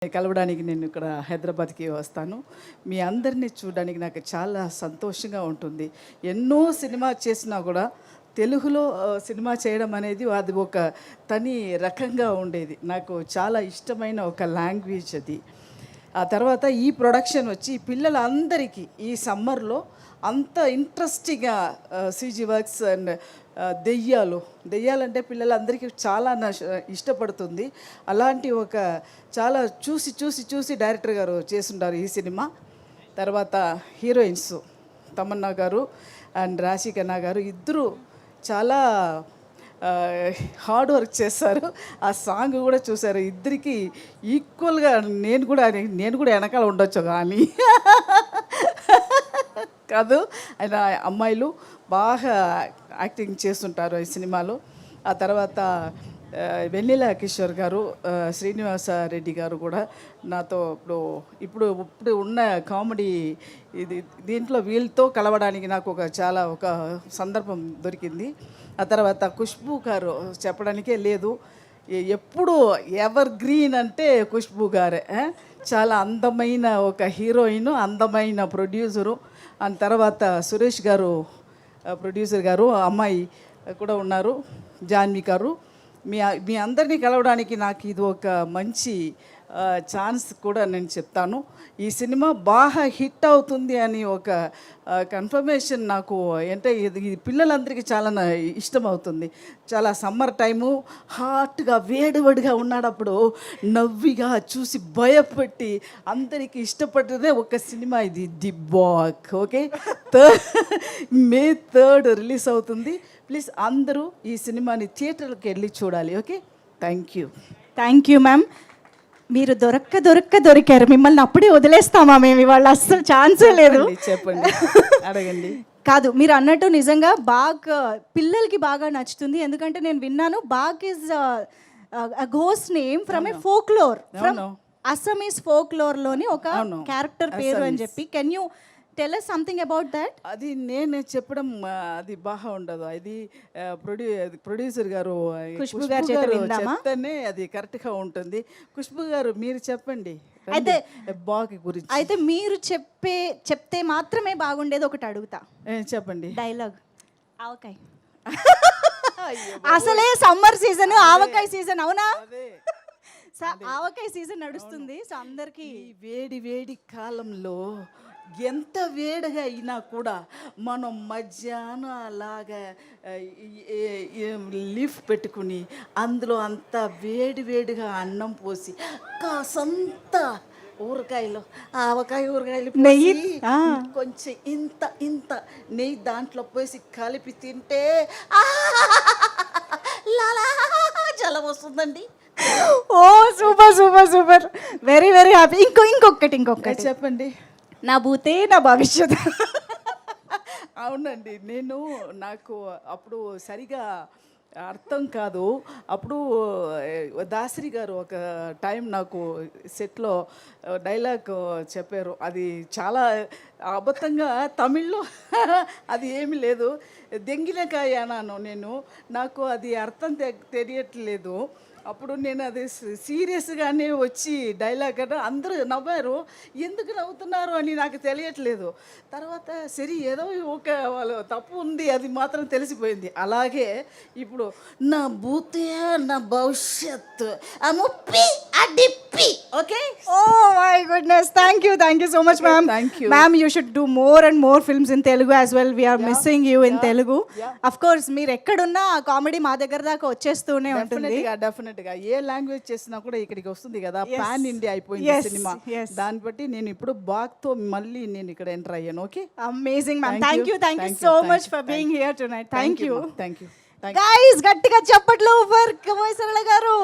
కలవడానికి నేను ఇక్కడ హైదరాబాద్కి వస్తాను. మీ అందరినీ చూడడానికి నాకు చాలా సంతోషంగా ఉంటుంది. ఎన్నో సినిమా చేసినా కూడా తెలుగులో సినిమా చేయడం అనేది అది ఒక తని రకంగా ఉండేది. నాకు చాలా ఇష్టమైన ఒక లాంగ్వేజ్ అది. ఆ తర్వాత ఈ ప్రొడక్షన్ వచ్చి పిల్లలందరికీ ఈ సమ్మర్లో అంత ఇంట్రెస్టింగ్గా సీజీ వర్క్స్ అండ్ దెయ్యాలంటే పిల్లలందరికీ చాలా ఇష్టపడుతుంది. అలాంటి ఒక చాలా చూసి డైరెక్టర్ గారు చేస్తుంటారు ఈ సినిమా. తర్వాత హీరోయిన్స్ తమన్నా గారు అండ్ రాశి ఖన్నా గారు ఇద్దరు చాలా హార్డ్ వర్క్ చేస్తారు. ఆ సాంగ్ కూడా చూసారు. ఇద్దరికి ఈక్వల్గా నేను కూడా వెనకాల ఉండొచ్చు కానీ కాదు, ఆయన అమ్మాయిలు బాగా యాక్టింగ్ చేస్తుంటారు ఈ సినిమాలో. ఆ తర్వాత వెన్నెల కిషోర్ గారు, శ్రీనివాస రెడ్డి గారు కూడా నాతో ఇప్పుడు ఉన్న కామెడీ దీంట్లో వీళ్ళతో కలవడానికి నాకు ఒక సందర్భం దొరికింది. ఆ తర్వాత ఖుష్బూ గారు చెప్పడానికే లేదు, ఎప్పుడు ఎవర్ గ్రీన్ అంటే ఖుష్బూ గారే. చాలా అందమైన ఒక హీరోయిన్, అందమైన ప్రొడ్యూసరు. ఆ తర్వాత సురేష్ గారు ప్రొడ్యూసర్ గారు, అమ్మాయి కూడా ఉన్నారు జాన్వి గారు. మీ అందరినీ కలవడానికి నాకు ఇది ఒక మంచి ఛాన్స్ కూడా నేను చెప్తాను. ఈ సినిమా బాగా హిట్ అవుతుంది అని ఒక కన్ఫర్మేషన్ నాకు అంటే ఇది పిల్లలందరికీ చాలా ఇష్టం అవుతుంది. చాలా సమ్మర్ టైము హాట్గా వేడిగా ఉన్నాడప్పుడు నవ్విగా చూసి భయపెట్టి అందరికీ ఇష్టపడ్డదే ఒక సినిమా ఇది, the Baak. Okay, May 3rd release అవుతుంది. ప్లీజ్ అందరూ ఈ సినిమాని థియేటర్కి వెళ్ళి చూడాలి. Okay, thank you ma'am. మీరు దొరికారు. మిమ్మల్ని అప్పుడే వదిలేస్తామా మేము ఇవాళ? అస్సలు ఛాన్సే లేదు. చెప్పండి, అడగండి. కాదు, మీరు అన్నట్టు నిజంగా బాగా పిల్లలకి బాగా నచ్చుతుంది. ఎందుకంటే నేను విన్నాను బాగ్ is ghost name from a folklore, from Assamese ఫోక్లోర్లోని ఒక క్యారెక్టర్ పేరు అని చెప్పి. Can you tell us something about that? అది నేను చెప్పడం అది బాగా ఉండదు. అది ప్రొడ్యూసర్ గారు ఖుష్బూ గారు చెప్తేనే అది కరెక్ట్గా ఉంటుంది. ఖుష్బూ గారు మీరు చెప్పండి అయితే బాగ్ గురించి. అయితే మీరు చెప్తే మాత్రమే బాగుండేది. ఒకటి అడుగుతా, చెప్పండి. డైలాగ్ ఆవకాయ. అసలే సమ్మర్ సీజన్, ఆవకాయ సీజన్. అవునా? ఆవకాయ సీజన్ నడుస్తుంది. సో అందరికి వేడి కాలంలో ఎంత వేడిగా అయినా కూడా మనం మధ్యాహ్నం అలాగా లీఫ్ పెట్టుకుని అందులో అంత వేడిగా అన్నం పోసి కాసంత ఊరకాయలు, ఊరకాయలు, నెయ్యి, కొంచెం ఇంత నెయ్యి దాంట్లో పోసి కలిపి తింటే జలం వస్తుందండి. ఓ సూపర్, వెరీ హ్యాపీ. ఇంకొకటి చెప్పండి. నా భూతే నా భవిష్యత్. అవునండి, నాకు అప్పుడు సరిగా అర్థం కాదు. అప్పుడు దాసరి గారు ఒక టైం నాకు సెట్లో డైలాగ్ చెప్పారు. అది చాలా అబద్ధంగా తమిళ్లో అది ఏమీ లేదు. దెంగిలకాయ అన్నాను నాకు అది అర్థం తెలియట్లేదు. అప్పుడు నేను అది సీరియస్గానే వచ్చి డైలాగ్ అంటే అందరూ నవ్వారు. ఎందుకు నవ్వుతున్నారు అని నాకు తెలియట్లేదు. తర్వాత సరే ఏదో ఒక వాళ్ళు తప్పు ఉంది అది మాత్రం తెలిసిపోయింది. అలాగే ఇప్పుడు నా భూతే నా భవిష్యత్ ముప్పి అడిప్పి. Okay, oh my goodness. Thank you so much ma'am. Ma'am, you should do more and more films in Telugu as well. We're missing you in Telugu. Of course మీరు ఎక్కడున్నా కామెడీ మా దగ్గర దాకా వచ్చేస్తూనే ఉంటుంది. డెఫినెట్గా ఏ లాంగ్వేజ్ చేసినా కూడా ఇక్కడికి వస్తుంది కదా. పాన్ ఇండియా అయిపోయింది సినిమా. దాన్ని బట్టి నేను ఇప్పుడు బాగ్తో మళ్ళీ నేను ఇక్కడ ఎంటర్ అయ్యాను. Okay, amazing ma'am. Thank you so much for being here tonight. Thank you thank you. Guys, గట్టిగా చప్పట్లు ఫర్ కమోయ్ సరళ గారు.